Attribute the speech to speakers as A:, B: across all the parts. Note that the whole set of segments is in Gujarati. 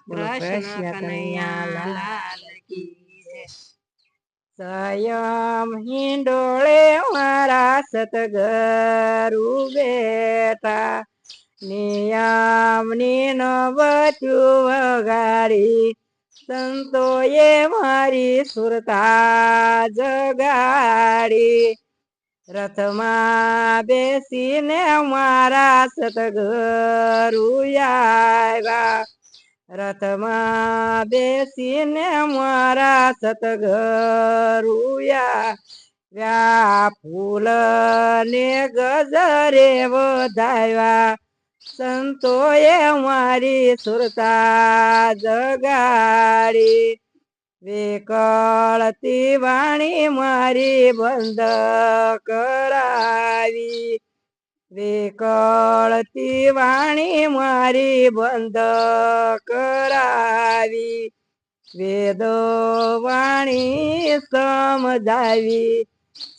A: બોલો કૃષ્ણ કનૈયા લાલ કી જય. સંયમ હિંડોળે મારા સતગરુ બેઠા, નિયમની ન બચું વગાડી, સંતોએ મારી સુરતા જગાડી. રથમાં બેસીને મારા સતગરુ આવ્યા, રથમાં બેસીને મારા સતગરુ આવ્યા. ફૂલ ને ગજરે વધાવ્યા, સંતોએ મારી સુરતા જગાડી. વિકળતી વાણી મારી બંધ કરાવી, વિકળતી વાણી મારી બંધ કરાવી. વેદો વાણી સમજાવી,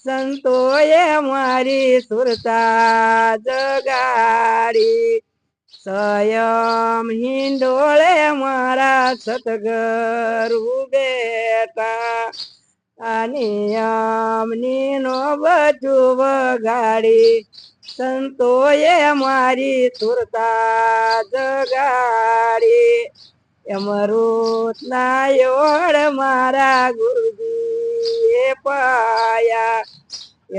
A: સંતોએ મારી સુરતા જગાડી. સંયમ હિંડોળે મારા સતગરુ બેઠા, આ નિયમની નો બચું વગાડી, સંતોએ મારી સુરતા જગાડી. અમૃત ના યોળ મારા ગુરુજીએ પાયા,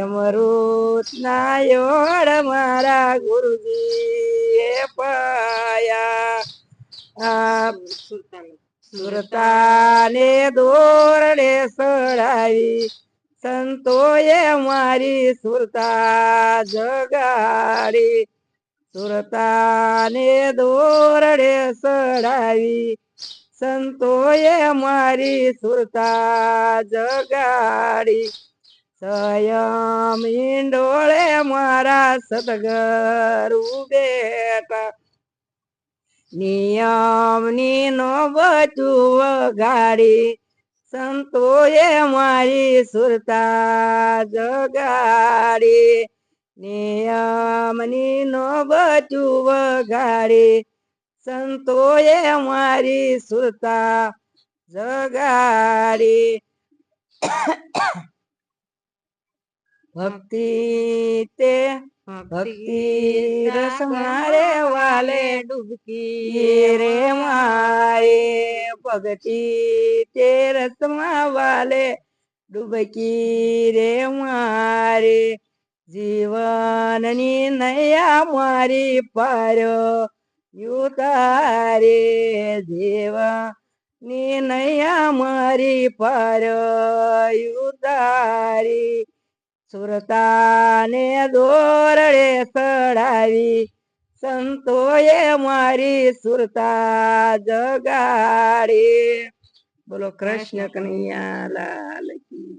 A: અમૃત ના યોળ મારા ગુરુજીએ પાયા. આ સુરતાને દોરડે સડાવી, સંતોએ મારી સુરતા જગાડી. સુરતાને દોરડે સડાવી, સંતોએ મારી સુરતા જગાડી. સંયમ હિંડોળે મારા સતગરુ બેઠા, નિયમની નો બચું વગાડી, સંતોએ મારી સુરતા જગાડી. નિયમની નો બચું વગાડી, સંતોએ મારી સુરતા જગાડી. ભક્તિ તે ભક્તિ રસ મારે વાલે ડૂબકી રે મારે, ભક્તિ તે રસમાં વાલે ડૂબકી રે મારે. જીવનની નૈયા મારી પાર્યો યુતારે, જીવનની નૈયા મારી પાર્યો યુતારી. સુરતાને દોરડે સડાવી, સંતોએ મારી સુરતા જગાડી. બોલો કૃષ્ણ કનૈયા લાલ કી.